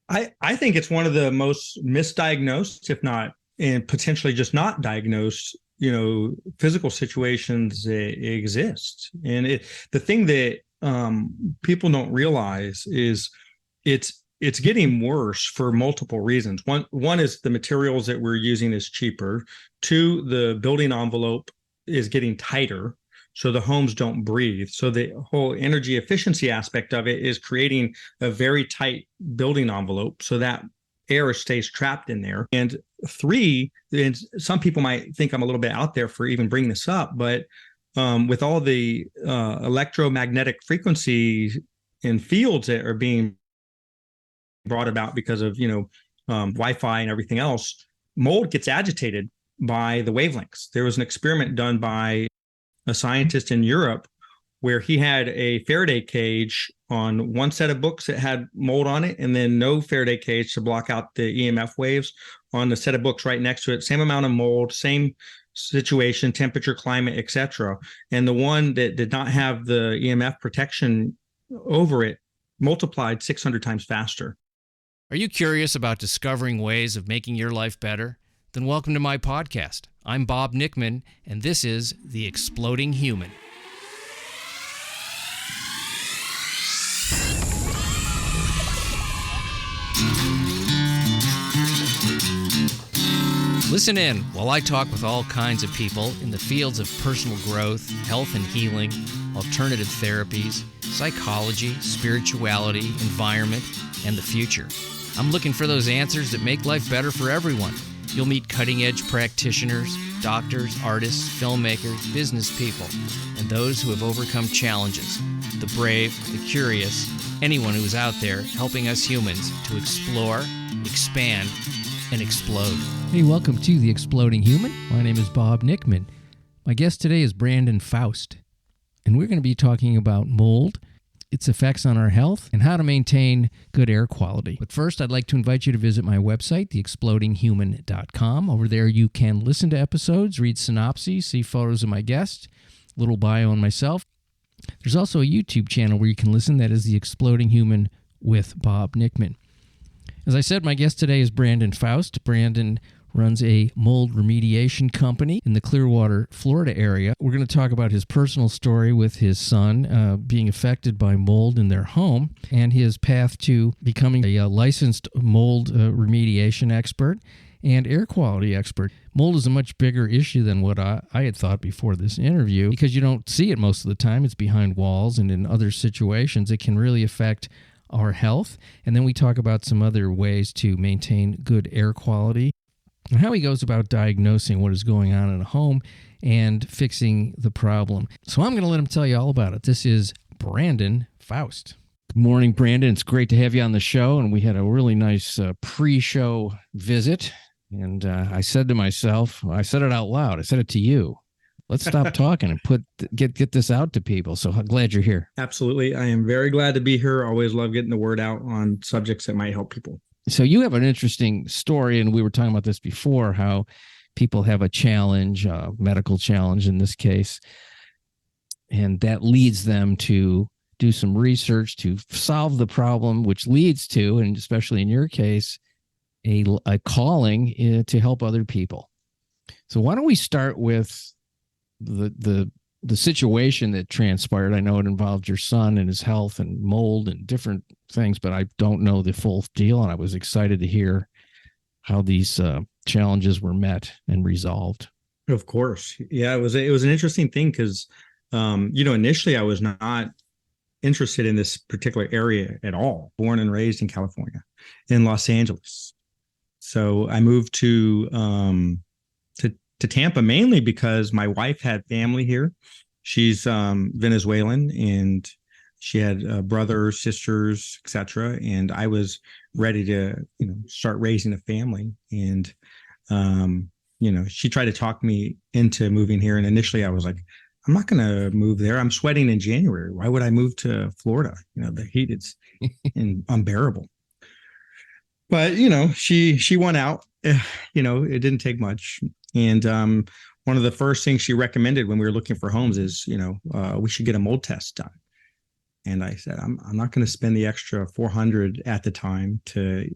I think it's one of the most misdiagnosed, if not, and potentially just not diagnosed, physical situations that exist. And the thing that people don't realize is it's getting worse for multiple reasons. One is the materials that we're using is cheaper. Two, the building envelope is getting tighter, so the homes don't breathe. So the whole energy efficiency aspect of it is creating a very tight building envelope so that air stays trapped in there. And three, and some people might think I'm a little bit out there for even bringing this up, but with all the electromagnetic frequencies and fields that are being brought about because of Wi-Fi and everything else, mold gets agitated by the wavelengths. There was an experiment done by a scientist in Europe where he had a Faraday cage on one set of books that had mold on it, and then no Faraday cage to block out the EMF waves on the set of books right next to it. Same amount of mold, same situation, temperature, climate, etc. And the one that did not have the EMF protection over it multiplied 600 times faster. Are you curious about discovering ways of making your life better? Then welcome to my podcast. I'm Bob Nickman, and this is The Exploding Human. Listen in while I talk with all kinds of people in the fields of personal growth, health and healing, alternative therapies, psychology, spirituality, environment, and the future. I'm looking for those answers that make life better for everyone. You'll meet cutting-edge practitioners, doctors, artists, filmmakers, business people, and those who have overcome challenges. The brave, the curious, anyone who is out there helping us humans to explore, expand, and explode. Hey, welcome to The Exploding Human. My name is Bob Nickman. My guest today is Brandon Fausst, and we're going to be talking about mold, its effects on our health, and how to maintain good air quality. But first, I'd like to invite you to visit my website, theexplodinghuman.com. Over there, you can listen to episodes, read synopses, see photos of my guests, little bio on myself. There's also a YouTube channel where you can listen. That is The Exploding Human with Bob Nickman. As I said, my guest today is Brandon Fausst. Brandon runs a mold remediation company in the Clearwater, Florida area. We're going to talk about his personal story with his son being affected by mold in their home and his path to becoming a licensed mold remediation expert and air quality expert. Mold is a much bigger issue than what I had thought before this interview because you don't see it most of the time. It's behind walls, and in other situations, it can really affect our health. And then we talk about some other ways to maintain good air quality and how he goes about diagnosing what is going on in a home and fixing the problem. So I'm going to let him tell you all about it. This is Brandon Fausst. Good morning, Brandon. It's great to have you on the show. And we had a really nice pre-show visit. And I said to myself, I said it out loud. I said it to you. Let's stop talking and get this out to people. So I'm glad you're here. Absolutely. I am very glad to be here. Always love getting the word out on subjects that might help people. So you have an interesting story, and we were talking about this before, how people have a challenge, a medical challenge in this case, and that leads them to do some research to solve the problem, which leads to, and especially in your case, a calling to help other people. So why don't we start with the situation that transpired? I know it involved your son and his health and mold and different things, but I don't know the full deal, and I was excited to hear how these challenges were met and resolved. Of course. Yeah, it was an interesting thing because, initially I was not interested in this particular area at all. Born and raised in California, in Los Angeles. So I moved to Tampa mainly because my wife had family here. She's Venezuelan, and she had brothers, sisters, etc. And I was ready to, start raising a family. And, she tried to talk me into moving here. And initially I was like, I'm not going to move there. I'm sweating in January. Why would I move to Florida? The heat is unbearable. But, she won out. It didn't take much. And one of the first things she recommended when we were looking for homes is, we should get a mold test done. And I said, I'm not going to spend the extra 400 at the time to,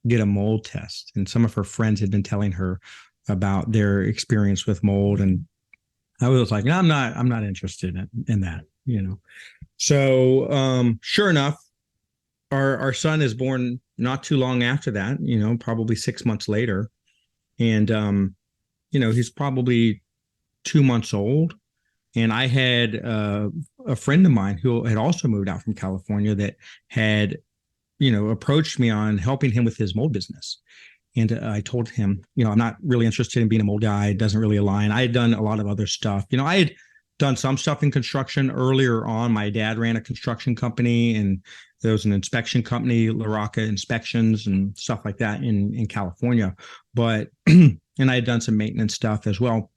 get a mold test. And some of her friends had been telling her about their experience with mold. And I was like, no, I'm not interested in that, So sure enough, our son is born not too long after that, probably 6 months later. And, he's probably 2 months old. And I had a friend of mine who had also moved out from California that had, approached me on helping him with his mold business. And I told him, I'm not really interested in being a mold guy. It doesn't really align. I had done a lot of other stuff. I had done some stuff in construction earlier on. My dad ran a construction company, and there was an inspection company, La Rocca Inspections and stuff like that in California. But, and I had done some maintenance stuff as well.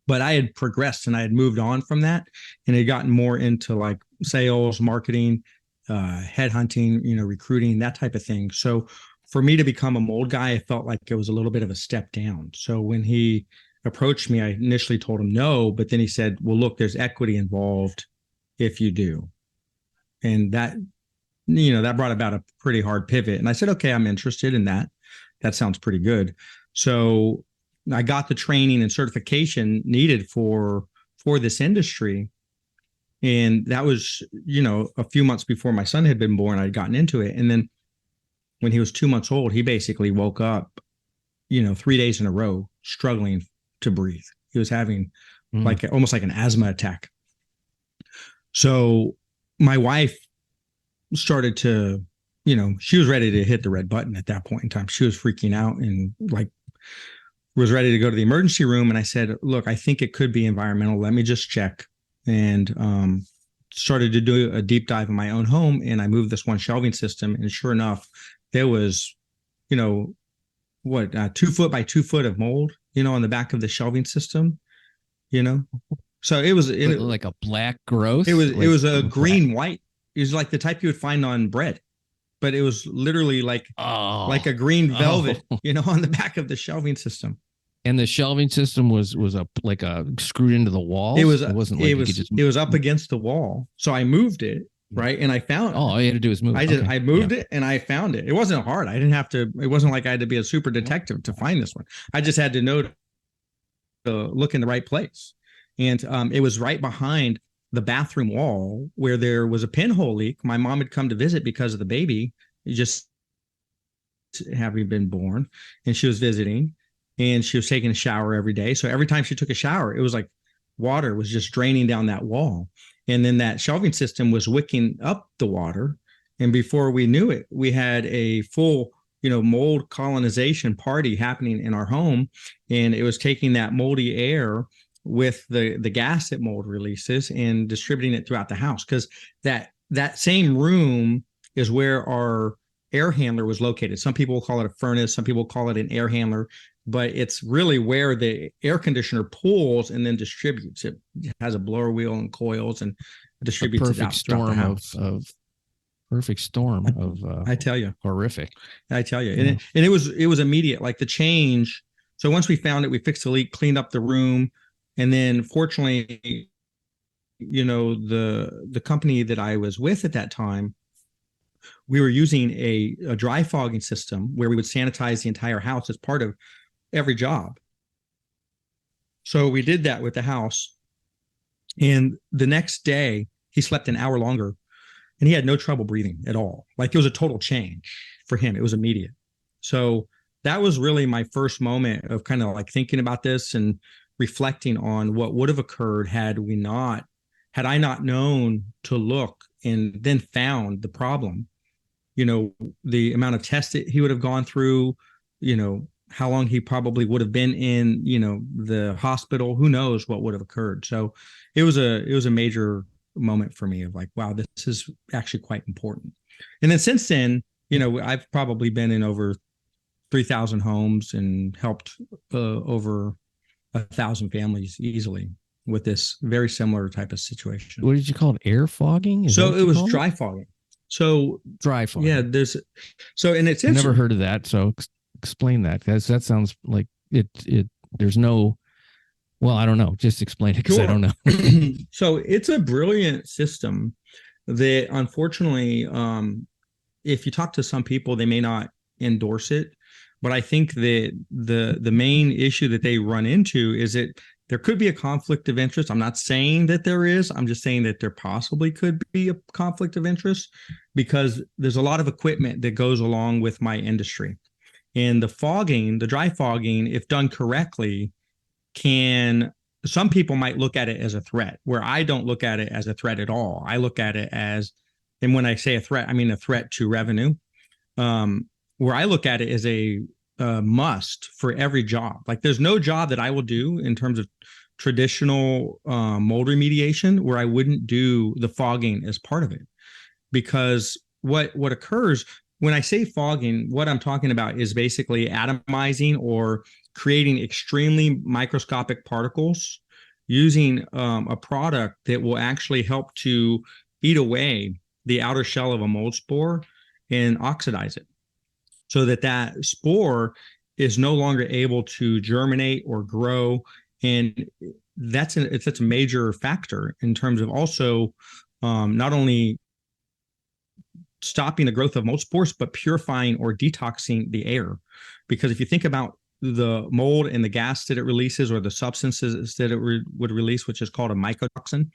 But I had progressed and I had moved on from that and had gotten more into like sales, marketing, headhunting, recruiting, that type of thing. So for me to become a mold guy, I felt like it was a little bit of a step down. So when he approached me, I initially told him no, but then he said, well, look, there's equity involved if you do. And that, that brought about a pretty hard pivot. And I said, okay, I'm interested in that. That sounds pretty good. So I got the training and certification needed for this industry. And that was, a few months before my son had been born, I'd gotten into it. And then when he was 2 months old, he basically woke up, 3 days in a row, struggling to breathe. He was having almost like an asthma attack. So my wife started to, she was ready to hit the red button at that point in time. She was freaking out and was ready to go to the emergency room. And I said, look, I think it could be environmental. Let me just check. And started to do a deep dive in my own home. And I moved this one shelving system. And sure enough, there was, 2 foot by 2 foot of mold, on the back of the shelving system, So it was like a black growth. It was a green white. It was like the type you would find on bread, but it was literally like a green velvet, on the back of the shelving system. And the shelving system was screwed into the wall. It wasn't like it was up against the wall. So I moved it, right? And I found all you had to do was move it. I moved it and I found it. It wasn't hard. I didn't have to, it wasn't like I had to be a super detective to find this one. I just had to know to look in the right place. And it was right behind the bathroom wall where there was a pinhole leak. My mom had come to visit because of the baby, just having been born, and she was visiting. And she was taking a shower every day. So every time she took a shower, it was like water was just draining down that wall. And then that shelving system was wicking up the water. And before we knew it, we had a full, mold colonization party happening in our home. And it was taking that moldy air with the gas that mold releases and distributing it throughout the house. Because that same room is where our air handler was located. Some people call it a furnace. Some people call it an air handler. But it's really where the air conditioner pulls and then distributes. It has a blower wheel and coils and distributes it out throughout the house. Perfect storm of I tell you, horrific. I tell you, and it was immediate. Like the change. So once we found it, we fixed the leak, cleaned up the room, and then fortunately, the company that I was with at that time, we were using a dry fogging system where we would sanitize the entire house as part of every job. So we did that with the house. And the next day he slept an hour longer and he had no trouble breathing at all. Like it was a total change for him. It was immediate. So that was really my first moment of kind of like thinking about this and reflecting on what would have occurred had I not known to look and then found the problem, the amount of tests that he would have gone through, how long he probably would have been in, the hospital, who knows what would have occurred. So it was a major moment for me of like, wow, this is actually quite important. And then since then, I've probably been in over 3,000 homes and helped over 1,000 families easily with this very similar type of situation. What did you call it? Air fogging? So it was dry fogging. So dry fogging. Yeah, and it's I've never heard of that. So explain that, because that sounds like it. There's no. Well, I don't know. Just explain it because I don't know. So it's a brilliant system that unfortunately, if you talk to some people, they may not endorse it. But I think that the main issue that they run into is that there could be a conflict of interest. I'm not saying that there is. I'm just saying that there possibly could be a conflict of interest because there's a lot of equipment that goes along with my industry. And the dry fogging, if done correctly, some people might look at it as a threat, where I don't look at it as a threat at all. I look at it as, and when I say a threat, I mean a threat to revenue. Where I look at it as a must for every job. Like there's no job that I will do in terms of traditional mold remediation where I wouldn't do the fogging as part of it. Because what occurs when I say fogging, what I'm talking about is basically atomizing or creating extremely microscopic particles using a product that will actually help to eat away the outer shell of a mold spore and oxidize it, so that spore is no longer able to germinate or grow. And that's a major factor in terms of also not only stopping the growth of mold spores, but purifying or detoxing the air. Because if you think about the mold and the gas that it releases or the substances that it would release, which is called a mycotoxin,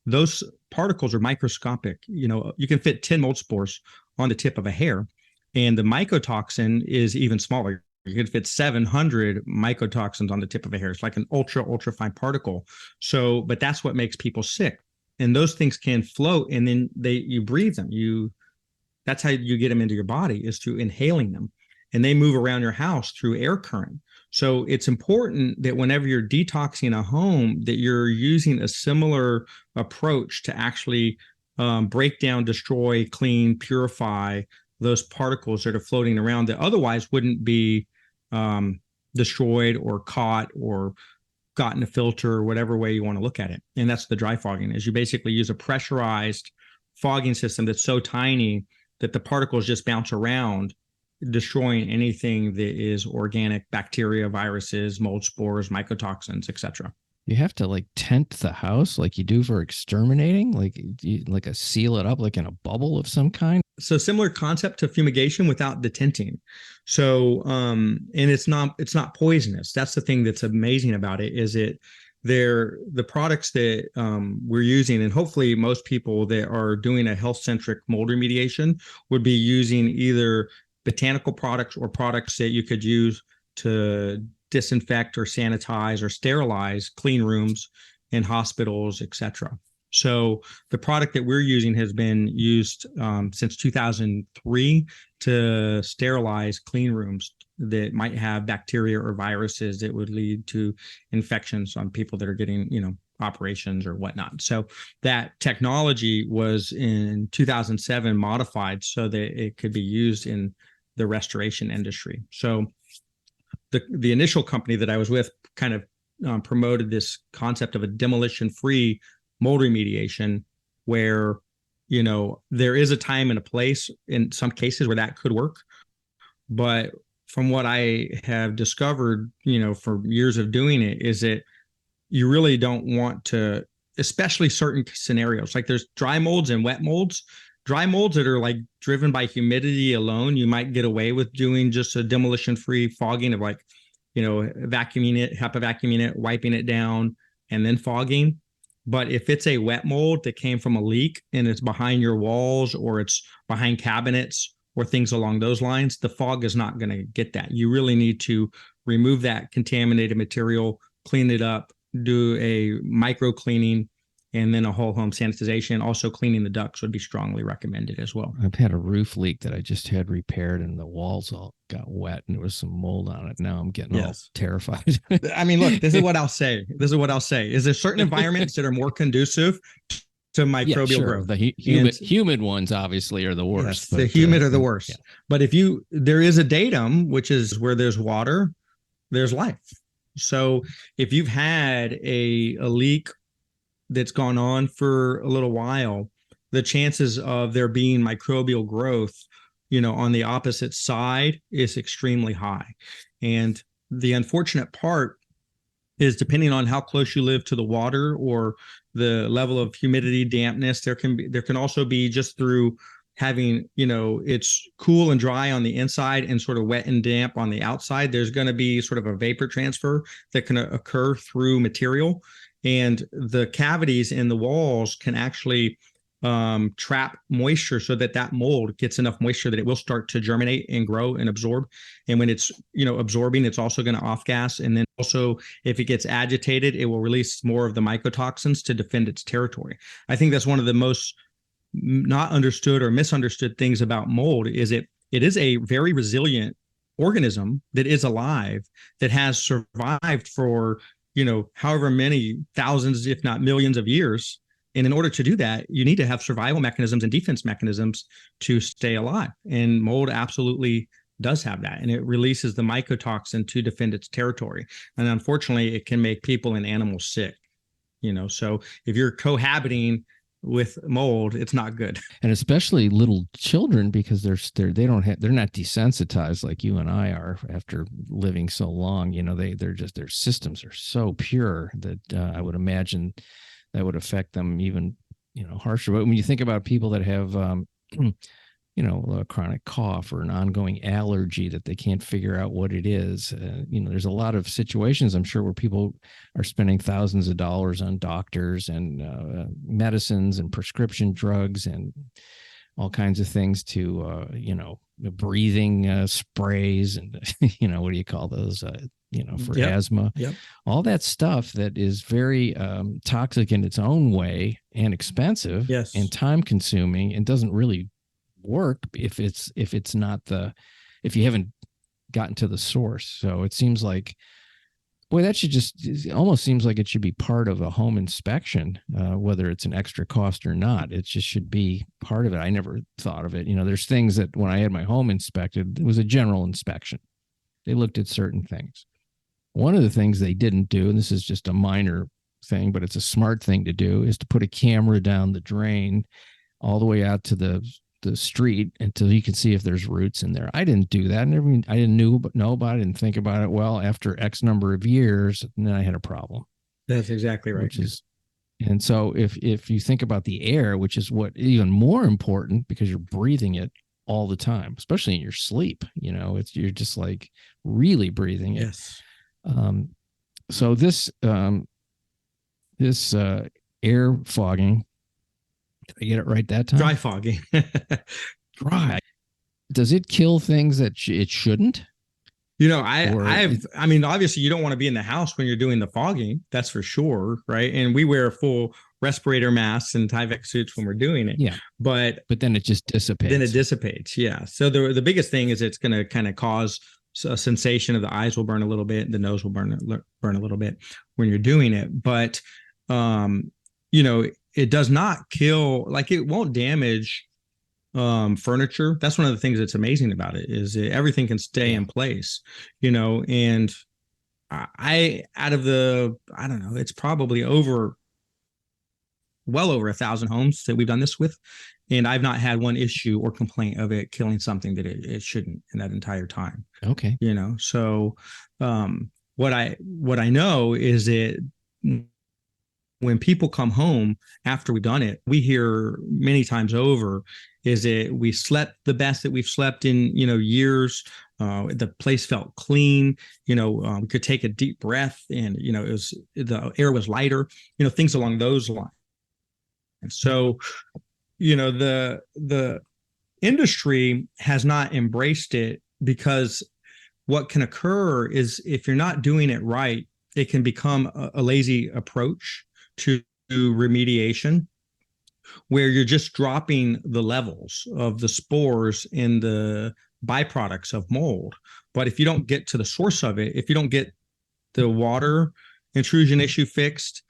those particles are microscopic. You can fit 10 mold spores on the tip of a hair. And the mycotoxin is even smaller. You could fit 700 mycotoxins on the tip of a hair. It's like an ultra fine particle. But that's what makes people sick. And those things can float, and then you breathe them. That's how you get them into your body, is through inhaling them. And they move around your house through air current. So it's important that whenever you're detoxing a home, that you're using a similar approach to actually break down, destroy, clean, purify those particles that are floating around that otherwise wouldn't be destroyed or caught or got in a filter or whatever way you want to look at it. And that's the dry fogging, is you basically use a pressurized fogging system that's so tiny that the particles just bounce around, destroying anything that is organic, bacteria, viruses, mold spores, mycotoxins, etc. You have to like tent the house like you do for exterminating, like a seal it up like in a bubble of some kind. So similar concept to fumigation without the tenting. So and it's not poisonous. That's the thing that's amazing about it, is the products that we're using, and hopefully most people that are doing a health-centric mold remediation would be using either botanical products or products that you could use to disinfect or sanitize or sterilize clean rooms in hospitals, etc. So the product that we're using has been used since 2003 to sterilize clean rooms that might have bacteria or viruses that would lead to infections on people that are getting, operations or whatnot. So that technology was in 2007 modified so that it could be used in the restoration industry. So the initial company that I was with kind of promoted this concept of a demolition-free mold remediation, where there is a time and a place in some cases where that could work. But from what I have discovered, for years of doing it, is that you really don't want to, especially certain scenarios. Like there's dry molds and wet molds. Dry molds that are like driven by humidity alone, you might get away with doing just a demolition-free fogging of vacuuming it, HEPA vacuuming it, wiping it down, and then fogging. But if it's a wet mold that came from a leak and it's behind your walls or it's behind cabinets or things along those lines, the fog is not going to get that. You really need to remove that contaminated material, clean it up, do a micro cleaning, and then a whole home sanitization. Also cleaning the ducts would be strongly recommended as well. I've had a roof leak that I just had repaired and the walls all got wet and there was some mold on it. Now I'm getting all terrified. I mean, look, this is what I'll say. Is there certain environments that are more conducive to microbial growth? The humid ones obviously are the worst. Yes, the humid are the worst. Yeah. But there is a datum, which is where there's water, there's life. So if you've had a leak that's gone on for a little while, the chances of there being microbial growth, on the opposite side is extremely high. And the unfortunate part is, depending on how close you live to the water or the level of humidity, dampness. There can also be just through having, it's cool and dry on the inside and sort of wet and damp on the outside. There's going to be sort of a vapor transfer that can occur through material, and the cavities in the walls can actually trap moisture so that mold gets enough moisture that it will start to germinate and grow and absorb. And when it's, absorbing, it's also going to off gas. And then also, if it gets agitated, it will release more of the mycotoxins to defend its territory. I think that's one of the most not understood or misunderstood things about mold is it is a very resilient organism that is alive, that has survived for, however many thousands, if not millions of years. And in order to do that, you need to have survival mechanisms and defense mechanisms to stay alive. And mold absolutely does have that. And it releases the mycotoxin to defend its territory. And unfortunately, it can make people and animals sick. So if you're cohabiting with mold, it's not good. And especially little children, because they're not desensitized like you and I are after living so long. They're just, their systems are so pure that I would imagine that would affect them even, harsher. But when you think about people that have, a chronic cough or an ongoing allergy that they can't figure out what it is, there's a lot of situations, I'm sure, where people are spending thousands of dollars on doctors and medicines and prescription drugs and all kinds of things to, breathing sprays and, what do you call those? For asthma, all that stuff that is very toxic in its own way and expensive and time consuming, and doesn't really work if you haven't gotten to the source. So it seems like, boy, it almost seems like it should be part of a home inspection, whether it's an extra cost or not. It just should be part of it. I never thought of it. There's things that when I had my home inspected, it was a general inspection. They looked at certain things. One of the things they didn't do, and this is just a minor thing, but it's a smart thing to do, is to put a camera down the drain all the way out to the street until you can see if there's roots in there. I didn't do that. I didn't know about it. I didn't think about it. Well, after X number of years, then I had a problem. That's exactly right. And so if you think about the air, which is what even more important, because you're breathing it all the time, especially in your sleep, you're just like really breathing it. Yes. So this air fogging, did I get it right that time? Dry fogging. Dry. Does it kill things that it shouldn't? I mean, obviously you don't want to be in the house when you're doing the fogging. That's for sure. Right. And we wear full respirator masks and Tyvek suits when we're doing it. Yeah. But then it just dissipates. Yeah. So the biggest thing is it's going to kind of cause a sensation of the eyes will burn a little bit. The nose will burn a little bit when you're doing it. But, it does not kill, like it won't damage furniture. That's one of the things that's amazing about it is everything can stay in place, and out of I don't know, it's probably well over 1,000 homes that we've done this with. And I've not had one issue or complaint of it killing something that it shouldn't in that entire time. Okay. So what I know is that when people come home after we've done it, we hear many times over is that we slept the best that we've slept in, years. The place felt clean, we could take a deep breath and, the air was lighter, things along those lines. And so, the industry has not embraced it, because what can occur is if you're not doing it right, it can become a lazy approach to remediation, where you're just dropping the levels of the spores and the byproducts of mold. But if you don't get to the source of it, if you don't get the water intrusion issue fixed,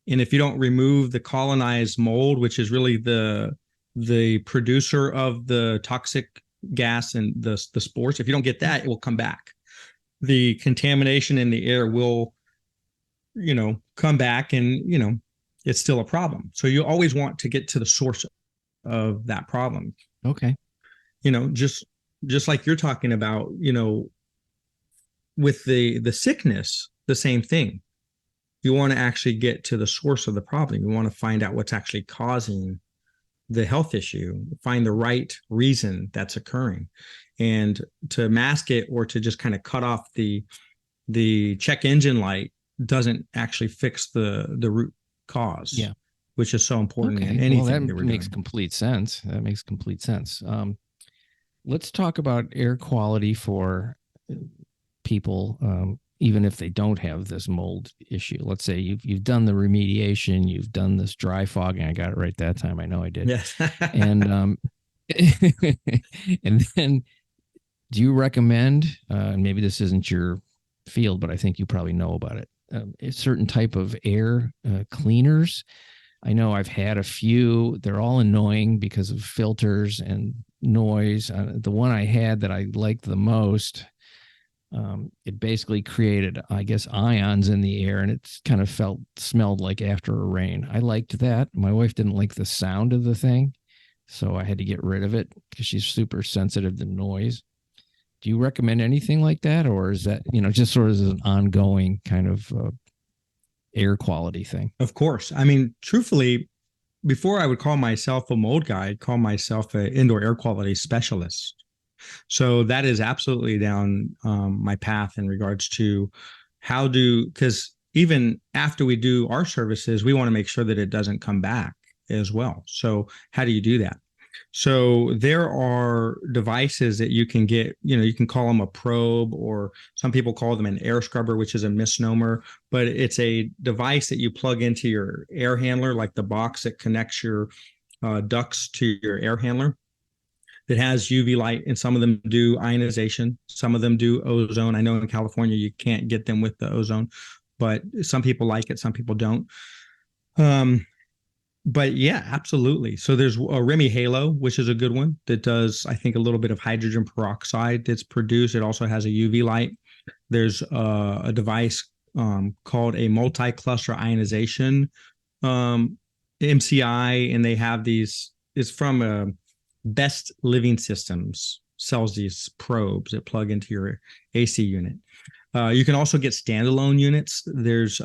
and if you don't remove the colonized mold, which is really the producer of the toxic gas and the spores, if you don't get that, it will come back. The contamination in the air will, come back, and, it's still a problem. So you always want to get to the source of that problem. Okay. Just like you're talking about, with the sickness, the same thing. you want to actually get to the source of the problem. You want to find out what's actually causing the health issue, find the right reason that's occurring. And to mask it or to just kind of cut off the check engine light doesn't actually fix the root cause. Yeah. Which is so important in Okay. anything Well, that that we're makes doing. complete sense. That makes complete sense. Let's talk about air quality for people, even if they don't have this mold issue. Let's say you've done the remediation, you've done this dry fogging. I got it right that time. I know I did. Yes. And and then, do you recommend? And maybe this isn't your field, but I think you probably know about it. A certain type of air cleaners. I know I've had a few. They're all annoying because of filters and noise. The one I had that I liked the most, it basically created, I guess, ions in the air, and it kind of smelled like after a rain. I liked that. My wife didn't like the sound of the thing, so I had to get rid of it because she's super sensitive to noise. Do you recommend anything like that, or is that, just sort of an ongoing kind of air quality thing? Of course. I mean, truthfully, before I would call myself a mold guy, I'd call myself an indoor air quality specialist. So that is absolutely down my path in regards to because even after we do our services, we want to make sure that it doesn't come back as well. So how do you do that? So there are devices that you can get, you can call them a probe, or some people call them an air scrubber, which is a misnomer, but it's a device that you plug into your air handler, like the box that connects your ducts to your air handler. That has UV light, and some of them do ionization. Some of them do ozone. I know in California you can't get them with the ozone, but some people like it, some people don't. But yeah, absolutely. So there's a Remy Halo, which is a good one that does, I think, a little bit of hydrogen peroxide that's produced. It also has a UV light. There's a device called a multi-cluster ionization MCI, and they have these. It's from Best Living Systems, sells these probes that plug into your AC unit. You can also get standalone units. There's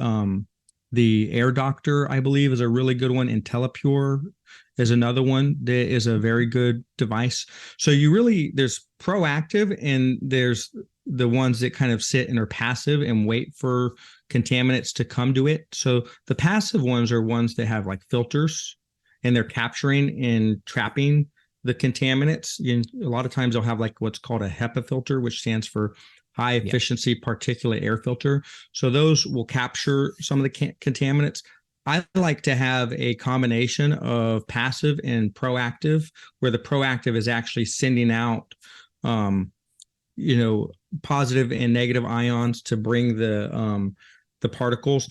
the Air Doctor, I believe, is a really good one. IntelliPure is another one that is a very good device. So there's proactive, and there's the ones that kind of sit and are passive and wait for contaminants to come to it. So the passive ones are ones that have like filters, and they're capturing and trapping the contaminants. A lot of times they'll have like what's called a HEPA filter, which stands for high efficiency particulate air filter. So those will capture some of the contaminants. I like to have a combination of passive and proactive, where the proactive is actually sending out, positive and negative ions to bring the particles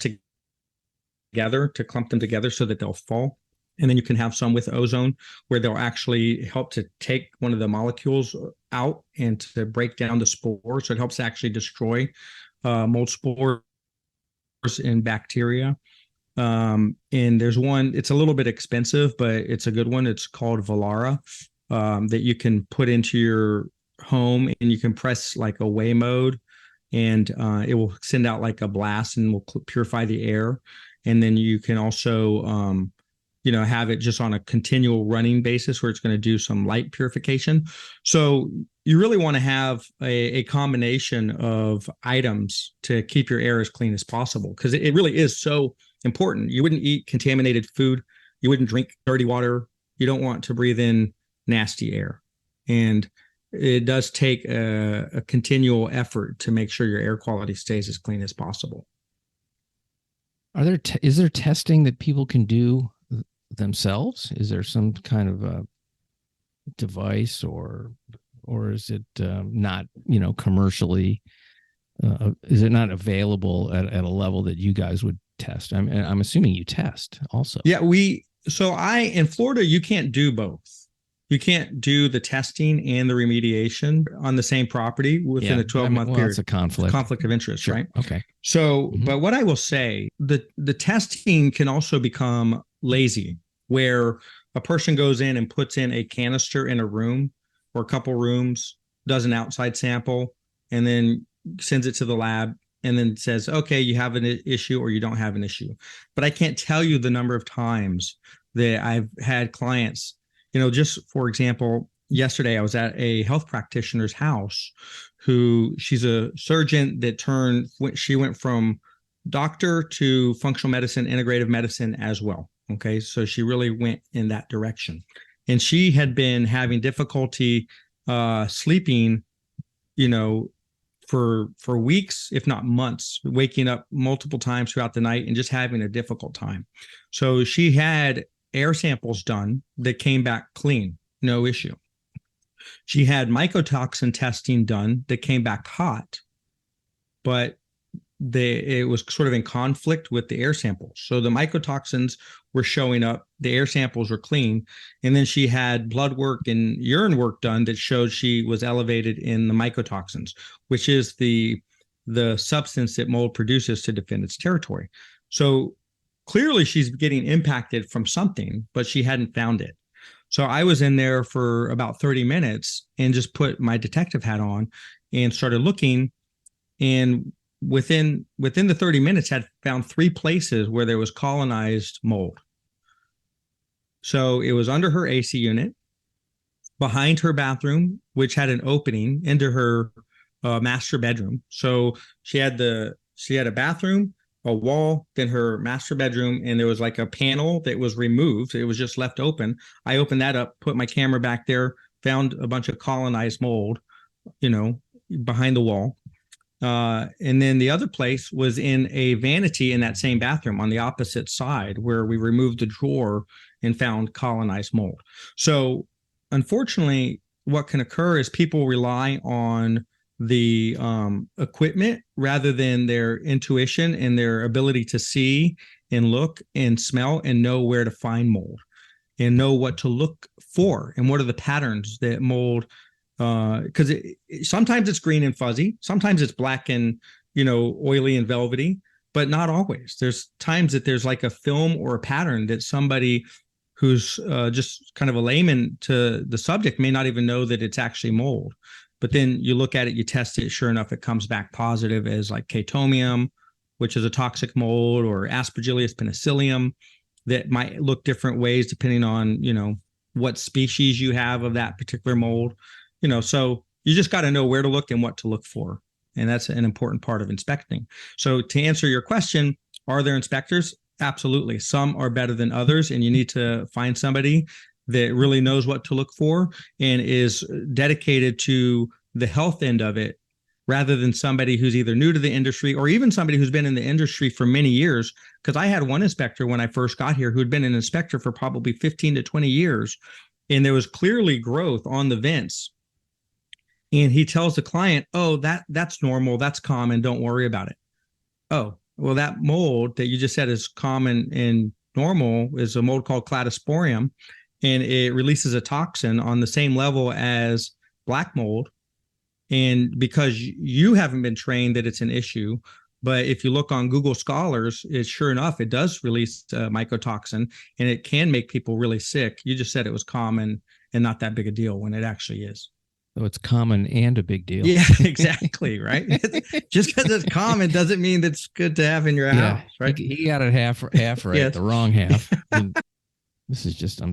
together, to clump them together so that they'll fall. And then you can have some with ozone, where they'll actually help to take one of the molecules out and to break down the spores. So it helps to actually destroy mold spores and bacteria. And there's one, it's a little bit expensive, but it's a good one. It's called Velara, that you can put into your home, and you can press like away mode, and it will send out like a blast and will purify the air. And then you can also have it just on a continual running basis, where it's going to do some light purification. So you really want to have a combination of items to keep your air as clean as possible, because it really is so important. You wouldn't eat contaminated food. You wouldn't drink dirty water. You don't want to breathe in nasty air. And it does take a continual effort to make sure your air quality stays as clean as possible. Is there testing that people can do themselves? Is there some kind of a device, or is it not, commercially? Is it not available at a level that you guys would test? I'm assuming you test also. Yeah, in Florida, you can't do both. You can't do the testing and the remediation on the same property within a 12-month period. It's a conflict of interest, sure. Right? Okay. So, but what I will say, the testing can also become lazy, where a person goes in and puts in a canister in a room or a couple rooms, does an outside sample, and then sends it to the lab, and then says, okay, you have an issue or you don't have an issue. But I can't tell you the number of times that I've had clients, just for example, yesterday I was at a health practitioner's house she's a surgeon that she went from doctor to functional medicine, integrative medicine as well. Okay. So she really went in that direction. And she had been having difficulty sleeping, for weeks, if not months, waking up multiple times throughout the night and just having a difficult time. So she had air samples done that came back clean, no issue. She had mycotoxin testing done that came back hot, but it was sort of in conflict with the air samples. So the mycotoxins were showing up, the air samples were clean, and then she had blood work and urine work done that showed she was elevated in the mycotoxins, which is the substance that mold produces to defend its territory. So clearly she's getting impacted from something, but she hadn't found it. So I was in there for about 30 minutes and just put my detective hat on and started looking, and within the 30 minutes had found 3 places where there was colonized mold. So it was under her AC unit, behind her bathroom, which had an opening into her master bedroom. So she had a bathroom, a wall, then her master bedroom, and there was like a panel that was removed. It was just left open. I opened that up, put my camera back there, found a bunch of colonized mold, behind the wall. And then the other place was in a vanity in that same bathroom on the opposite side, where we removed the drawer and found colonized mold. So unfortunately, what can occur is people rely on the equipment rather than their intuition and their ability to see and look and smell and know where to find mold and know what to look for and what are the patterns that mold. Because sometimes it's green and fuzzy, sometimes it's black and oily and velvety, but not always. There's times that there's like a film or a pattern that somebody who's just kind of a layman to the subject may not even know that it's actually mold. But then you look at it, you test it, sure enough, it comes back positive as like chaetomium, which is a toxic mold, or Aspergillus penicillium that might look different ways depending on what species you have of that particular mold. So you just got to know where to look and what to look for. And that's an important part of inspecting. So to answer your question, are there inspectors? Absolutely. Some are better than others, and you need to find somebody that really knows what to look for and is dedicated to the health end of it, rather than somebody who's either new to the industry or even somebody who's been in the industry for many years. Because I had one inspector when I first got here who had been an inspector for probably 15 to 20 years, and there was clearly growth on the vents. And he tells the client, oh, that's normal, that's common, don't worry about it. Oh, well, that mold that you just said is common and normal is a mold called cladosporium, and it releases a toxin on the same level as black mold. And because you haven't been trained that it's an issue, but if you look on Google Scholars, sure enough, it does release mycotoxin, and it can make people really sick. You just said it was common and not that big a deal when it actually is. So it's common and a big deal. Yeah, exactly. Right. Just because it's common doesn't mean that's good to have in your house. Right. He got it half right, yes. The wrong half. I'm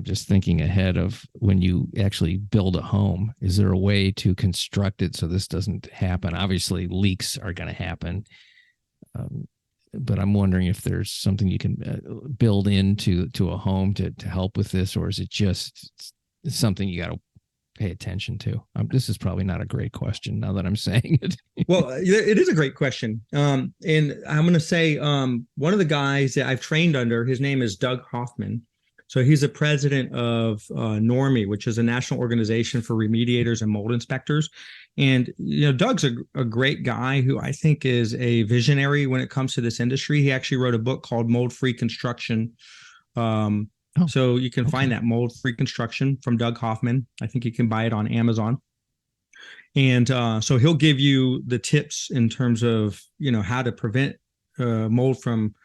just thinking ahead of when you actually build a home. Is there a way to construct it so this doesn't happen? Obviously, leaks are going to happen. But I'm wondering if there's something you can build into a home to help with this, or is it just something you got to pay attention to? This is probably not a great question now that I'm saying it. Well, it is a great question. And I'm going to say one of the guys that I've trained under, his name is Doug Hoffman. So he's the president of NORMI, which is a national organization for remediators and mold inspectors. And, Doug's a great guy who I think is a visionary when it comes to this industry. He actually wrote a book called Mold-Free Construction. So you can find that, Mold-Free Construction, from Doug Hoffman. I think you can buy it on Amazon. And so he'll give you the tips in terms of, how to prevent mold from,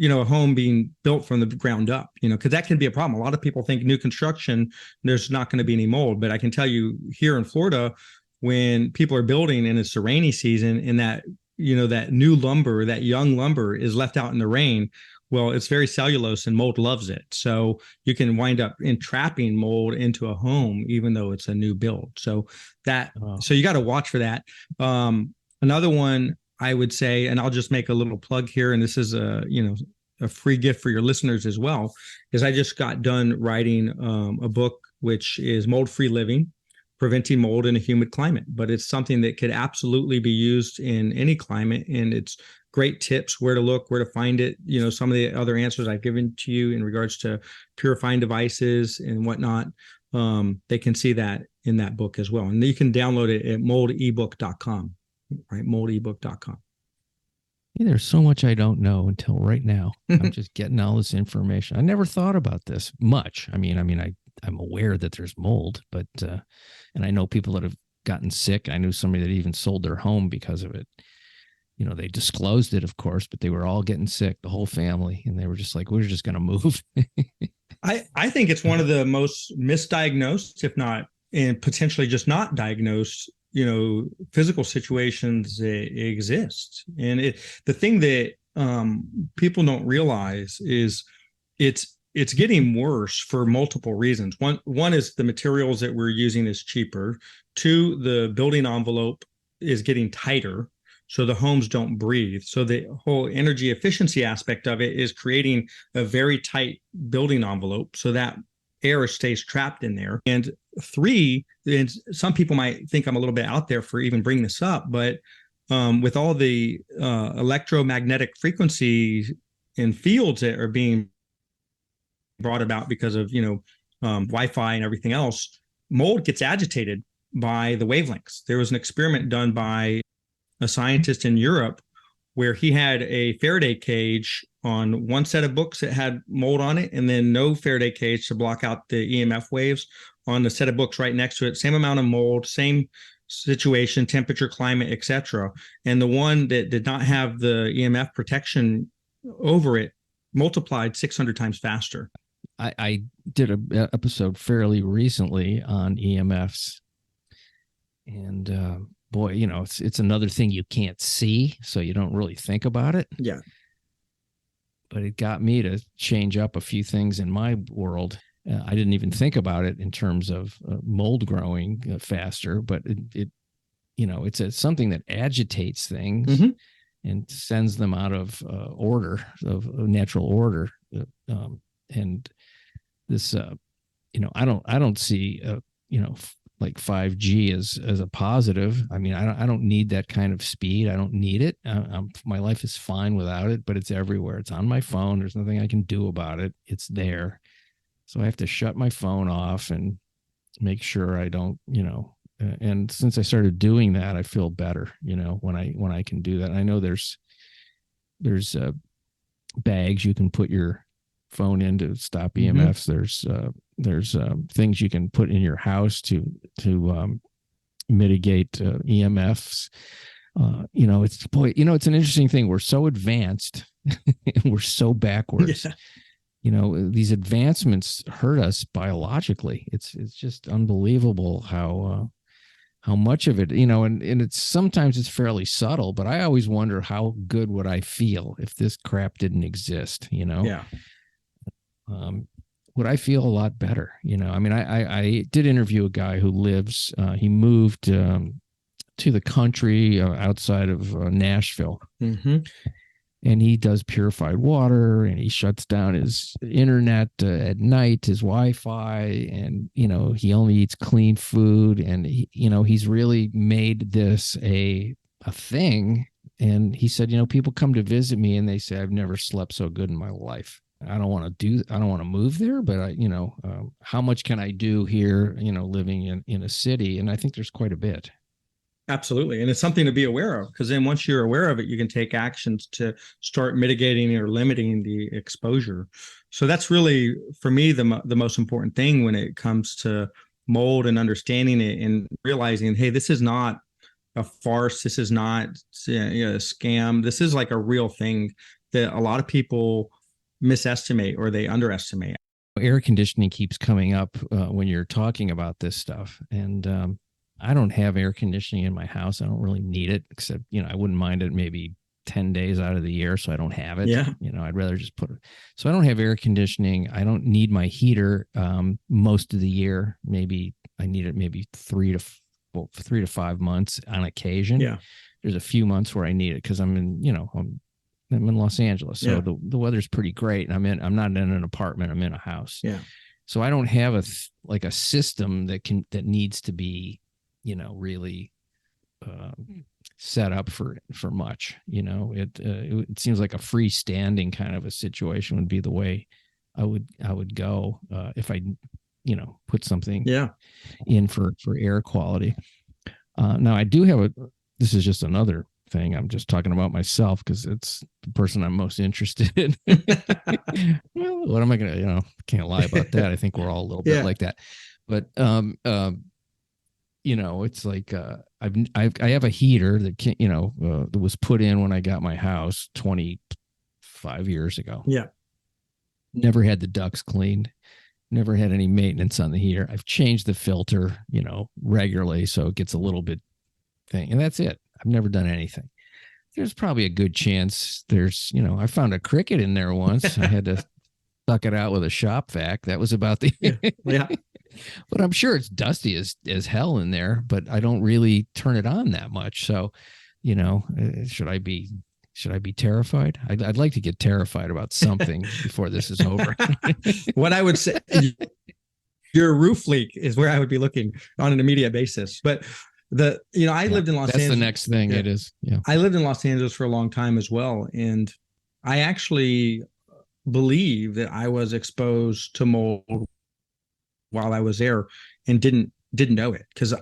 a home being built from the ground up, because that can be a problem. A lot of people think new construction, there's not going to be any mold. But I can tell you here in Florida, when people are building and it's the rainy season and that, that new lumber, that young lumber is left out in the rain. Well, it's very cellulose and mold loves it. So you can wind up entrapping mold into a home, even though it's a new build. So so you got to watch for that. Another one I would say, and I'll just make a little plug here, and this is a free gift for your listeners as well, is I just got done writing a book, which is Mold-Free Living, Preventing Mold in a Humid Climate. But it's something that could absolutely be used in any climate. And it's great tips, where to look, where to find it. Some of the other answers I've given to you in regards to purifying devices and whatnot, they can see that in that book as well. And you can download it at moldebook.com, right? Moldebook.com. There's so much I don't know until right now. I'm just getting all this information. I never thought about this much. I'm aware that there's mold, but and I know people that have gotten sick. I knew somebody that even sold their home because of it. They disclosed it, of course, but they were all getting sick, the whole family, and they were just like, we're just going to move. I think it's one of the most misdiagnosed, if not, and potentially just not diagnosed, physical situations that exist. And the thing that people don't realize is it's getting worse for multiple reasons. One is the materials that we're using is cheaper. Two, the building envelope is getting tighter, so the homes don't breathe. So the whole energy efficiency aspect of it is creating a very tight building envelope so that air stays trapped in there. And three, and some people might think I'm a little bit out there for even bringing this up, but with all the electromagnetic frequencies and fields that are being brought about because of Wi-Fi and everything else, mold gets agitated by the wavelengths. There was an experiment done by a scientist in Europe where he had a Faraday cage on one set of books that had mold on it, and then no Faraday cage to block out the EMF waves on the set of books right next to it. Same amount of mold, same situation, temperature, climate, etc. And the one that did not have the EMF protection over it multiplied 600 times faster. I did an episode fairly recently on EMFs, and boy, it's another thing you can't see, so you don't really think about it. Yeah. But it got me to change up a few things in my world. I didn't even think about it in terms of mold growing faster, but it's something that agitates things and sends them out of order, of natural order. And this, I don't see, like 5G as a positive. I don't need that kind of speed. I don't need it. My life is fine without it, but it's everywhere. It's on my phone. There's nothing I can do about it. It's there. So I have to shut my phone off and make sure I don't, and since I started doing that, I feel better, when I can do that. I know there's bags you can put your phone in to stop EMFs. There's things you can put in your house to mitigate EMFs. It's an interesting thing. We're so advanced and we're so backwards. Yeah. These advancements hurt us biologically. It's just unbelievable how much of it, and it's sometimes it's fairly subtle, but I always wonder how good would I feel if this crap didn't exist, Yeah. Would I feel a lot better? I did interview a guy who lives, he moved to the country outside of Nashville. And he does purified water, and he shuts down his internet at night, his Wi-Fi, and, he only eats clean food. And, he's really made this a thing. And he said, people come to visit me and they say, I've never slept so good in my life. I don't want to move there, but how much can I do here, living in a city? And I think there's quite a bit. Absolutely. And it's something to be aware of, because then once you're aware of it, you can take actions to start mitigating or limiting the exposure. So that's really, for me, the most important thing when it comes to mold and understanding it and realizing, hey, this is not a farce. This is not a scam. This is like a real thing that a lot of people misestimate or they underestimate. Air conditioning keeps coming up when you're talking about this stuff. And I don't have air conditioning in my house. I don't really need it, except, I wouldn't mind it maybe 10 days out of the year. So I don't have it. Yeah. I'd rather just put it. So I don't have air conditioning. I don't need my heater most of the year. Maybe I need it maybe 3 to 5 months on occasion. Yeah. There's a few months where I need it because I'm in, I'm in Los Angeles. So the weather's pretty great. And I'm not in an apartment. I'm in a house. Yeah. So I don't have a system that needs to be, really set up for much. It seems like a freestanding kind of a situation would be the way I would go if I put something in for air quality. Now I do have this is just another thing. I'm just talking about myself because it's the person I'm most interested in. Well, what am I gonna, can't lie about that. I think we're all a little bit like that. But it's like I have a heater that that was put in when I got my house 25 years ago. Yeah. Never had the ducts cleaned. Never had any maintenance on the heater. I've changed the filter, regularly, so it gets a little bit thing, and that's it. I've never done anything. There's probably a good chance I found a cricket in there once. I had to suck it out with a shop vac. That was about the yeah. But I'm sure it's dusty as hell in there, but I don't really turn it on that much. So, should I be terrified? I'd like to get terrified about something before this is over. What I would say, your roof leak is where I would be looking on an immediate basis. But I lived in Los Angeles. That's the next thing. It is. Yeah. I lived in Los Angeles for a long time as well. And I actually believe that I was exposed to mold while I was there and didn't know it, because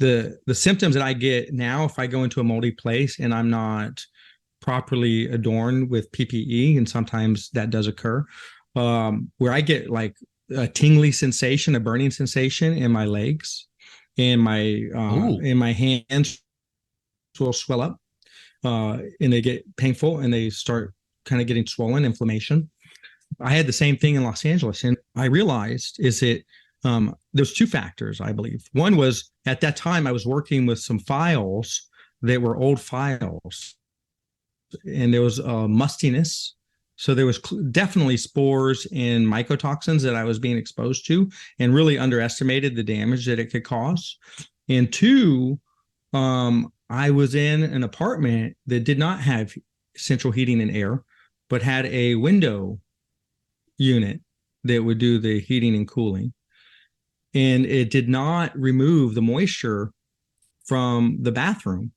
the symptoms that I get now, if I go into a moldy place and I'm not properly adorned with PPE, and sometimes that does occur, where I get like a tingly sensation, a burning sensation in my legs, and my hands will swell up, and they get painful and they start kind of getting swollen, inflammation. I had the same thing in Los Angeles, and I realized there's two factors, I believe. One was, at that time, I was working with some files that were old files, and there was mustiness. So there was definitely spores and mycotoxins that I was being exposed to, and really underestimated the damage that it could cause. And two, I was in an apartment that did not have central heating and air, but had a window unit that would do the heating and cooling. And it did not remove the moisture from the bathroom.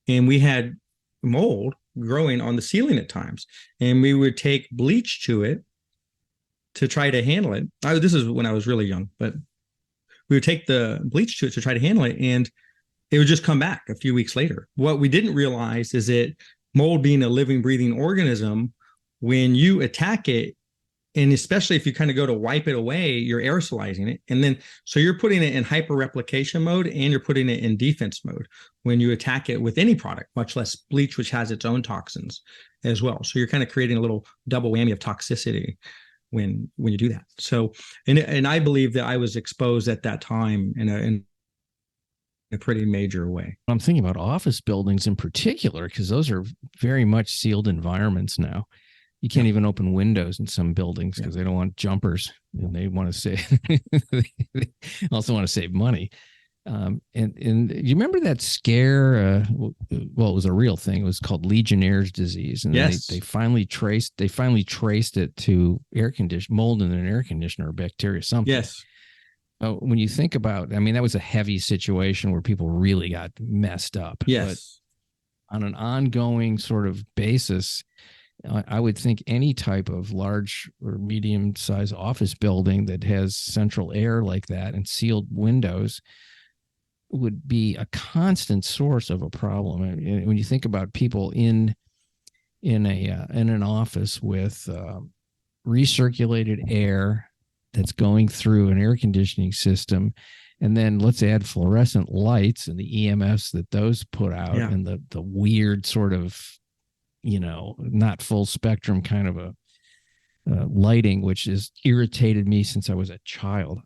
And we had mold growing on the ceiling at times. And we would take bleach to it to try to handle it. This is when I was really young, but we would take the bleach to it to try to handle it, and it would just come back a few weeks later. What we didn't realize is that mold, being a living, breathing organism, when you attack it, and especially if you kind of go to wipe it away, you're aerosolizing it. And then, so you're putting it in hyperreplication mode, and you're putting it in defense mode when you attack it with any product, much less bleach, which has its own toxins as well. So you're kind of creating a little double whammy of toxicity when you do that. So, and I believe that I was exposed at that time in a pretty major way. I'm thinking about office buildings in particular, because those are very much sealed environments now. You can't even open windows in some buildings because they don't want jumpers, and they want to save. They also want to save money. And you remember that scare? Well, it was a real thing. It was called Legionnaire's disease, and they finally traced it to mold in an air conditioner or bacteria, something. Yes. When you think about, I mean, that was a heavy situation where people really got messed up. Yes. But on an ongoing sort of basis, I would think any type of large or medium-sized office building that has central air like that and sealed windows would be a constant source of a problem. I mean, when you think about people in an office with recirculated air that's going through an air conditioning system, and then let's add fluorescent lights and the EMFs that those put out, and the weird sort of, not full spectrum kind of a lighting, which has irritated me since I was a child.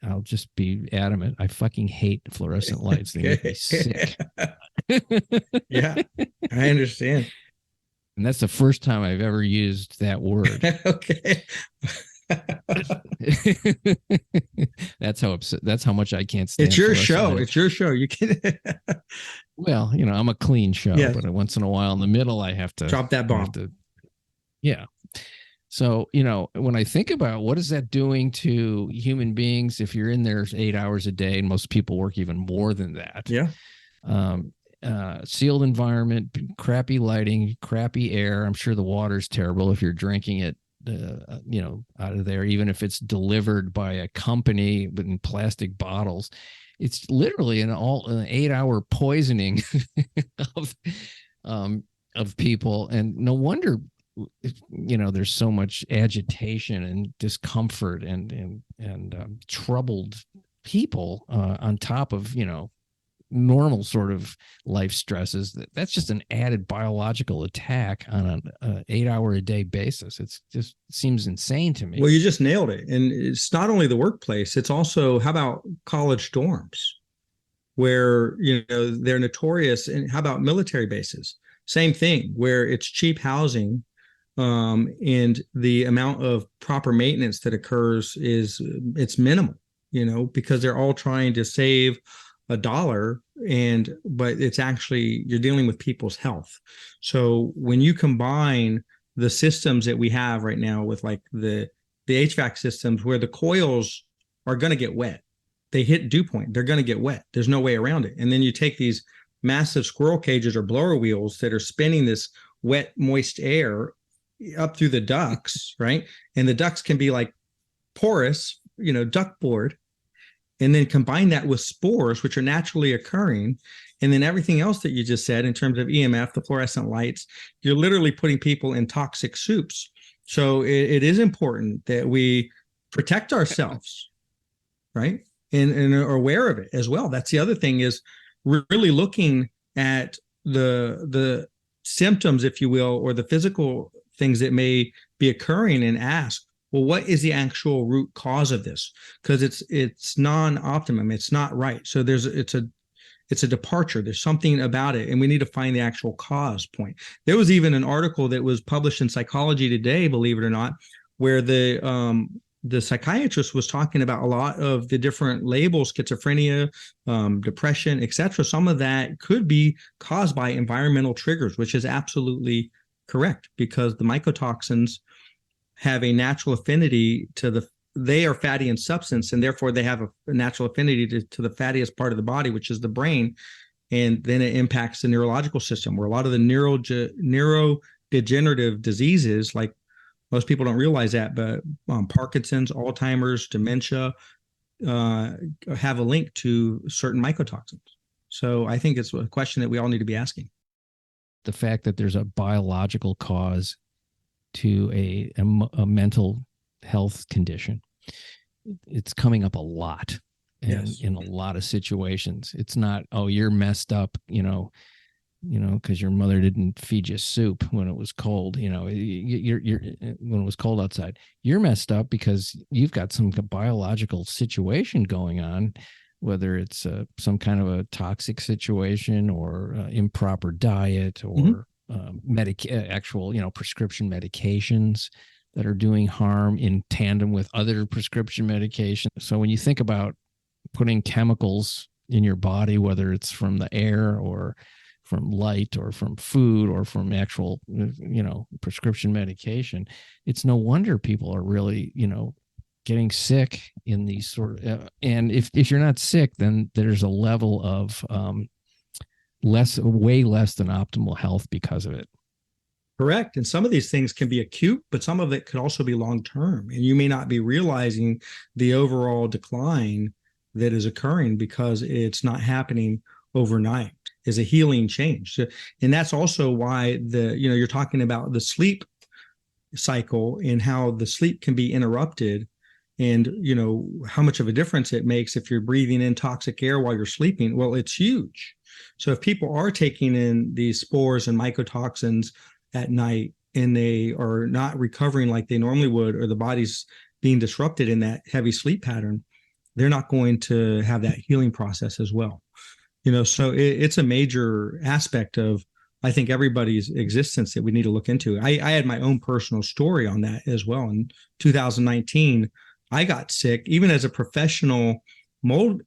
I'll just be adamant. I fucking hate fluorescent lights. They make me sick. Yeah, I understand. And that's the first time I've ever used that word. Okay. That's how much I can't stand. It's your fluorescent show. lights. It's your show. You can Well, I'm a clean show, Yes. but once in a while in the middle, I have to drop that bomb. Yeah. So, when I think about what is that doing to human beings, if you're in there 8 hours a day, and most people work even more than that. Yeah. Sealed environment, crappy lighting, crappy air. I'm sure the water's terrible if you're drinking it, out of there, even if it's delivered by a company in plastic bottles. It's literally an 8-hour poisoning of people. And no wonder, there's so much agitation and discomfort and troubled people on top of, normal sort of life stresses. That's just an added biological attack on an 8-hour a day basis. It's just seems insane to me. Well, you just nailed it. And it's not only the workplace, it's also, how about college dorms where, they're notorious? And how about military bases? Same thing, where it's cheap housing, and the amount of proper maintenance that occurs it's minimal, because they're all trying to save $1, but it's actually, you're dealing with people's health. So when you combine the systems that we have right now with like the HVAC systems, where the coils are going to get wet, they hit dew point, they're going to get wet. There's no way around it. And then you take these massive squirrel cages or blower wheels that are spinning this wet, moist air up through the ducts, right? And the ducts can be like porous, duct board. And then combine that with spores, which are naturally occurring. And then everything else that you just said in terms of EMF, the fluorescent lights, you're literally putting people in toxic soups. So it is important that we protect ourselves, right? And are aware of it as well. That's the other thing, is really looking at the symptoms, if you will, or the physical things that may be occurring, and ask, well, what is the actual root cause of this? Because it's non-optimum. It's not right. So it's a departure. There's something about it, and we need to find the actual cause point. There was even an article that was published in Psychology Today, believe it or not, where the psychiatrist was talking about a lot of the different labels: schizophrenia, depression, etc. Some of that could be caused by environmental triggers, which is absolutely correct, because the mycotoxins have a natural affinity they are fatty in substance, and therefore they have a natural affinity to the fattiest part of the body, which is the brain. And then it impacts the neurological system, where a lot of the neurodegenerative diseases, like, most people don't realize that, but Parkinson's, Alzheimer's, dementia, have a link to certain mycotoxins. So I think it's a question that we all need to be asking. The fact that there's a biological cause to a mental health condition, it's coming up a lot. And Yes. in a lot of situations, it's not, oh, you're messed up, because your mother didn't feed you soup when it was cold, you're when it was cold outside. You're messed up because you've got some biological situation going on, whether it's some kind of a toxic situation, or improper diet, or prescription medications that are doing harm in tandem with other prescription medications. So when you think about putting chemicals in your body, whether it's from the air, or from light, or from food, or from actual, prescription medication, it's no wonder people are really, getting sick in these sort of, and if you're not sick, then there's a level of way less than optimal health because of it. Correct. And some of these things can be acute, but some of it could also be long-term. And you may not be realizing the overall decline that is occurring because it's not happening overnight. Is a healing change. And that's also why you're talking about the sleep cycle and how the sleep can be interrupted, and how much of a difference it makes if you're breathing in toxic air while you're sleeping. Well, it's huge. So if people are taking in these spores and mycotoxins at night, and they are not recovering like they normally would, or the body's being disrupted in that heavy sleep pattern, they're not going to have that healing process as well. So it's a major aspect of, I think, everybody's existence that we need to look into. I had my own personal story on that as well. In 2019, I got sick, even as a professional mold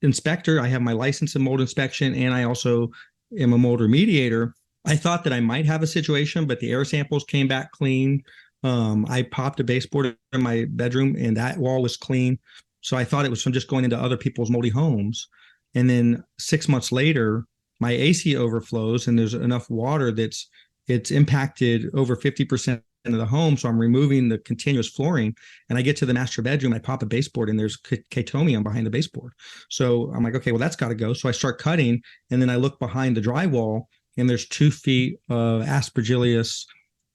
inspector. I have my license in mold inspection, and I also am a mold remediator. I thought that I might have a situation, but the air samples came back clean. I popped a baseboard in my bedroom, and that wall was clean. So I thought it was from just going into other people's moldy homes. And then 6 months later, my AC overflows, and there's enough water it's impacted over 50% of the home. So I'm removing the continuous flooring, and I get to the master bedroom. I pop a baseboard, and there's chatomium behind the baseboard. So I'm like, okay, well, that's got to go. So I start cutting, and then I look behind the drywall, and there's 2 feet of Aspergillus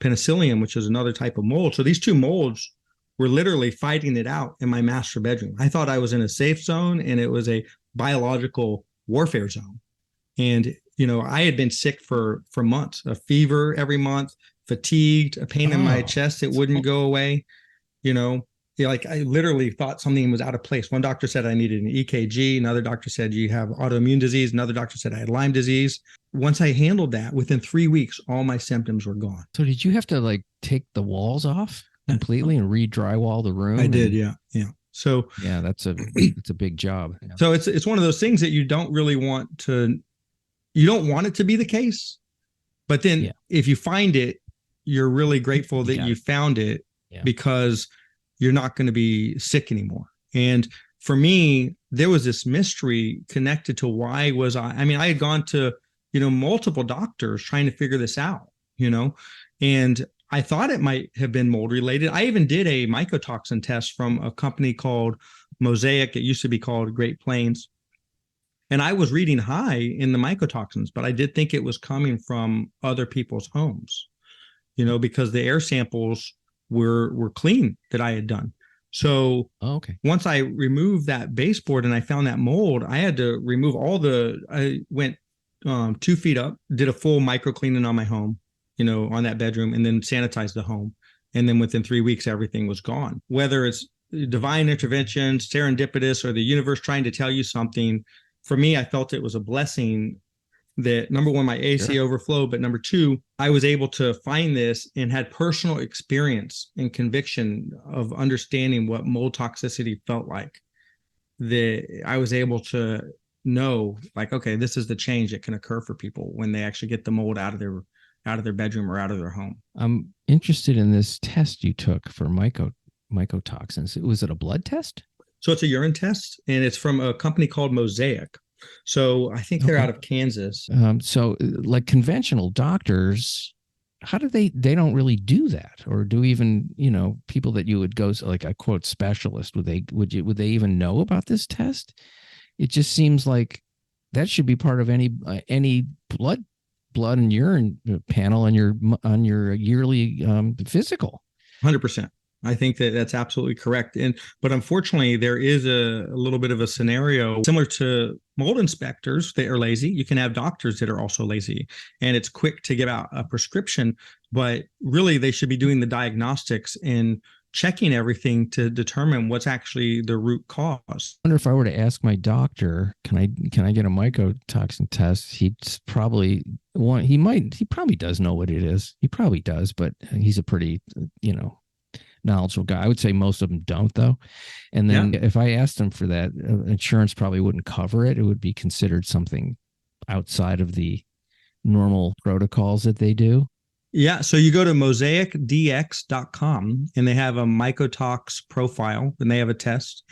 penicillium, which is another type of mold. So these 2 molds were literally fighting it out in my master bedroom. I thought I was in a safe zone, and it was a biological warfare zone. And, I had been sick for months, a fever every month, fatigued, a pain in my chest that wouldn't go away. Like I literally thought something was out of place. One doctor said I needed an EKG. Another doctor said you have autoimmune disease. Another doctor said I had Lyme disease. Once I handled that, within 3 weeks, all my symptoms were gone. So did you have to take the walls off completely and re-drywall the room? I did. Yeah. So yeah, it's a big job. Yeah. So it's one of those things that you don't want it to be the case, but then if you find it, you're really grateful that you found it, because you're not going to be sick anymore. And for me, there was this mystery connected to why was I had gone to, multiple doctors trying to figure this out, and I thought it might have been mold related. I even did a mycotoxin test from a company called Mosaic. It used to be called Great Plains. And I was reading high in the mycotoxins, but I did think it was coming from other people's homes, because the air samples were clean that I had done. So once I removed that baseboard and I found that mold, I had to remove I went 2 feet up, did a full micro cleaning on my home, on that bedroom, and then sanitized the home. And then within 3 weeks, everything was gone. Whether it's divine intervention, serendipitous, or the universe trying to tell you something, for me, I felt it was a blessing that, number one, my AC overflowed, but number two, I was able to find this and had personal experience and conviction of understanding what mold toxicity felt like. That I was able to know, okay, this is the change that can occur for people when they actually get the mold out of their bedroom or out of their home. I'm interested in this test you took for mycotoxins. Was it a blood test? So it's a urine test, and it's from a company called Mosaic. So I think they're out of Kansas. So like conventional doctors, how do they don't really do that? Or do even, people that you would go, like a quote specialist, would they even know about this test? It just seems like that should be part of any blood and urine panel on your yearly physical. 100%. I think that's absolutely correct. But unfortunately, there is a little bit of a scenario similar to mold inspectors that are lazy. You can have doctors that are also lazy, and it's quick to give out a prescription, but really they should be doing the diagnostics and checking everything to determine what's actually the root cause. I wonder if I were to ask my doctor, can I get a mycotoxin test? He probably does know what it is. He probably does, but he's a pretty, knowledgeable guy. I would say most of them don't, though. And then if I asked him for that, insurance probably wouldn't cover it. It would be considered something outside of the normal protocols that they do. Yeah. So you go to mosaicdx.com, and they have a mycotox profile, and they have a test.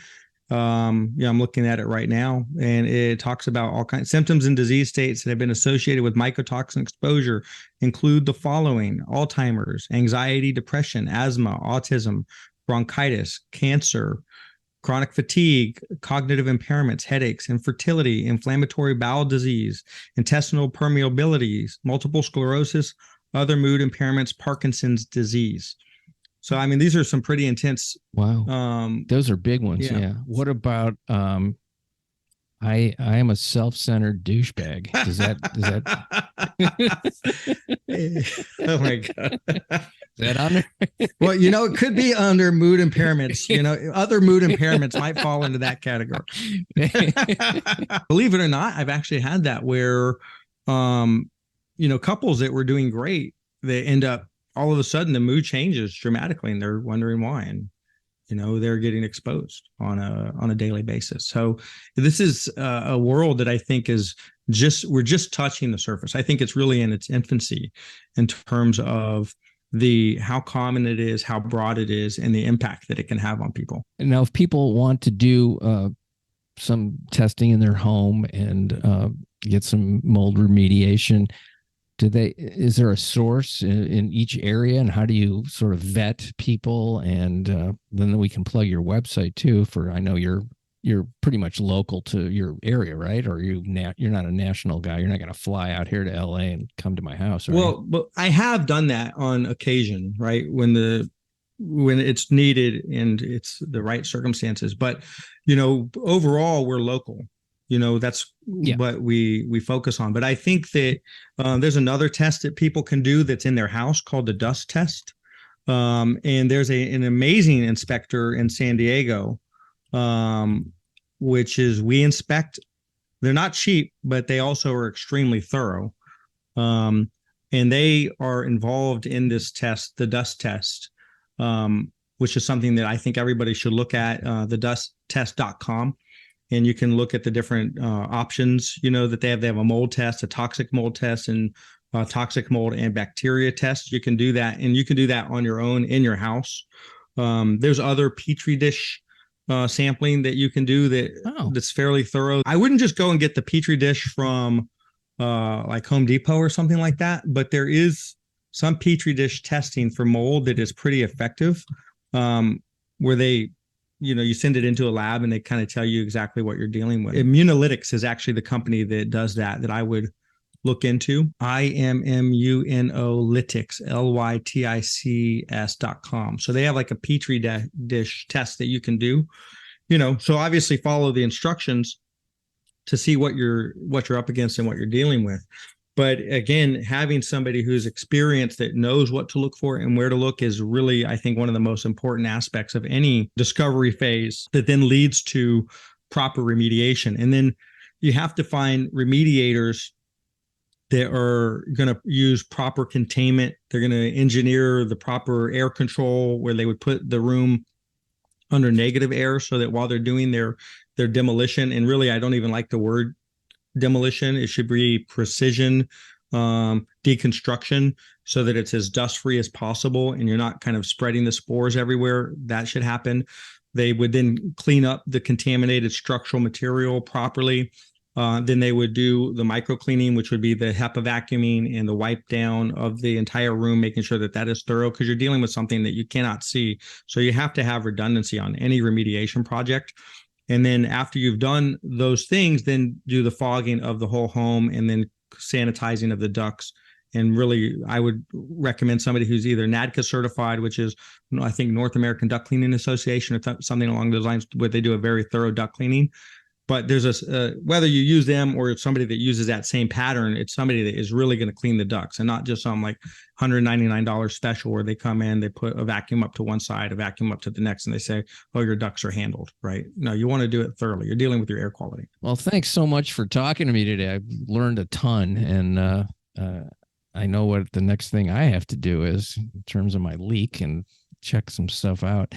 I'm looking at it right now, and it talks about all kinds of symptoms and disease states that have been associated with mycotoxin exposure include the following: Alzheimer's, anxiety, depression, asthma, autism, bronchitis, cancer, chronic fatigue, cognitive impairments, headaches, infertility, inflammatory bowel disease, intestinal permeabilities, multiple sclerosis, other mood impairments, Parkinson's disease. So, these are some pretty intense. Wow. Those are big ones. Yeah. What about, I am a self-centered douchebag. Does that, Oh my God. Is that under? Well, it could be under mood impairments. Other mood impairments might fall into that category. Believe it or not, I've actually had that where, couples that were doing great, they end up all of a sudden the mood changes dramatically and they're wondering why. And, they're getting exposed on a daily basis. So this is a world that I think we're just touching the surface. I think it's really in its infancy in terms of how common it is, how broad it is, and the impact that it can have on people. And now, if people want to do some testing in their home and get some mold remediation, is there a source in each area, and how do you sort of vet people? And then we can plug your website too. I know you're pretty much local to your area, right? Or you're not a national guy. You're not going to fly out here to LA and come to my house. Right? Well, but I have done that on occasion, right? When it's needed and it's the right circumstances. But, overall, we're local. That's what we focus on. But I think that there's another test that people can do that's in their house called the dust test. And there's an amazing inspector in San Diego, which is we inspect. They're not cheap, but they also are extremely thorough. And they are involved in this test, the dust test, which is something that I think everybody should look at, thedusttest.com. And you can look at the different options, that they have. They have a mold test, a toxic mold test, and toxic mold and bacteria tests. You can do that, and you can do that on your own in your house. There's other Petri dish sampling that you can do that's fairly thorough. I wouldn't just go and get the Petri dish from like Home Depot or something like that, but there is some Petri dish testing for mold that is pretty effective, where they you send it into a lab and they kind of tell you exactly what you're dealing with. Immunolytics is actually the company that does that I would look into. IMMUNOlytics, LYTICS.com. So they have like a Petri dish test that you can do, so obviously follow the instructions to see what you're up against and what you're dealing with. But again, having somebody who's experienced that knows what to look for and where to look is really, I think, one of the most important aspects of any discovery phase that then leads to proper remediation. And then you have to find remediators that are going to use proper containment. They're going to engineer the proper air control where they would put the room under negative air so that while they're doing their demolition, and really, I don't even like the word demolition, it should be precision deconstruction so that it's as dust free as possible and you're not kind of spreading the spores everywhere. That should happen. They would then clean up the contaminated structural material properly. Then they would do the micro cleaning, which would be the HEPA vacuuming and the wipe down of the entire room, making sure that is thorough, because you're dealing with something that you cannot see. So you have to have redundancy on any remediation project. And then after you've done those things, then do the fogging of the whole home and then sanitizing of the ducts. And really, I would recommend somebody who's either NADCA certified, which is, I think, North American Duct Cleaning Association, or something along those lines, where they do a very thorough duct cleaning. But there's whether you use them or somebody that uses that same pattern, it's somebody that is really going to clean the ducts, and not just some like $199 special where they come in, they put a vacuum up to one side, a vacuum up to the next, and they say, oh, your ducts are handled, right? No, you want to do it thoroughly. You're dealing with your air quality. Well, thanks so much for talking to me today. I've learned a ton, and I know what the next thing I have to do is in terms of my leak and check some stuff out.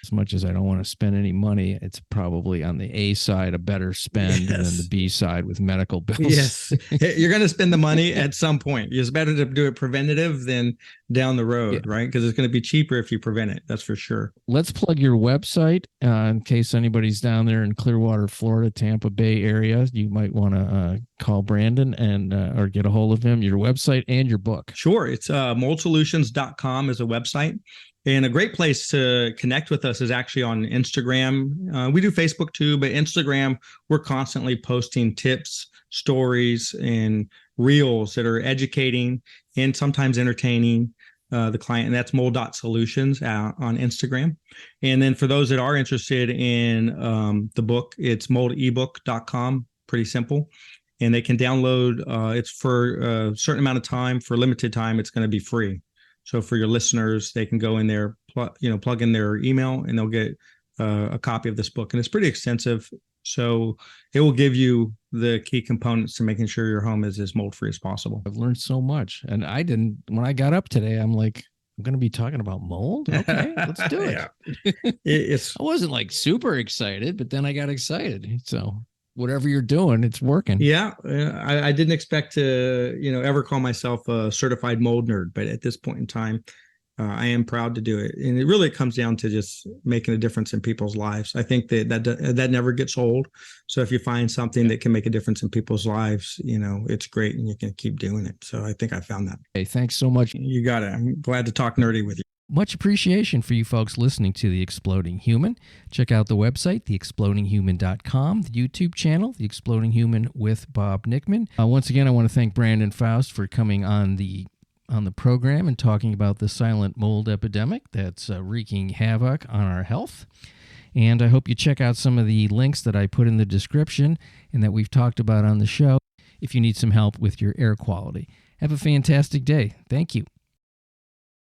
As much as I don't want to spend any money, it's probably on the A side a better spend than the B side with medical bills. Yes, you're going to spend the money at some point. It's better to do it preventative than down the road, right? Because it's going to be cheaper if you prevent it. That's for sure. Let's plug your website in case anybody's down there in Clearwater, Florida, Tampa Bay area. You might want to call Brandon and or get a hold of him. Your website and your book. Sure, it's moldsolutions.com is a website. And a great place to connect with us is actually on Instagram. We do Facebook too, but Instagram, we're constantly posting tips, stories, and reels that are educating and sometimes entertaining the client. And that's mold.solutions on Instagram. And then for those that are interested in the book, it's moldebook.com. Pretty simple. and they can download. It's for a certain amount of time, for a limited time. It's going to be free. So for your listeners, they can go in there, plug in their email, and they'll get a copy of this book. And it's pretty extensive. So it will give you the key components to making sure your home is as mold free as possible. I've learned so much. And when I got up today, I'm like, I'm going to be talking about mold. Okay, let's do it. I wasn't like super excited, but then I got excited. So whatever you're doing, it's working. Yeah. I didn't expect to, ever call myself a certified mold nerd, but at this point in time, I am proud to do it. And it really comes down to just making a difference in people's lives. I think that never gets old. So if you find something that can make a difference in people's lives, it's great, and you can keep doing it. So I think I found that. Hey, thanks so much. You got it. I'm glad to talk nerdy with you. Much appreciation for you folks listening to The Exploding Human. Check out the website, theexplodinghuman.com, the YouTube channel, The Exploding Human with Bob Nickman. Once again, I want to thank Brandon Faust for coming on the program and talking about the silent mold epidemic that's wreaking havoc on our health. And I hope you check out some of the links that I put in the description and that we've talked about on the show if you need some help with your air quality. Have a fantastic day. Thank you.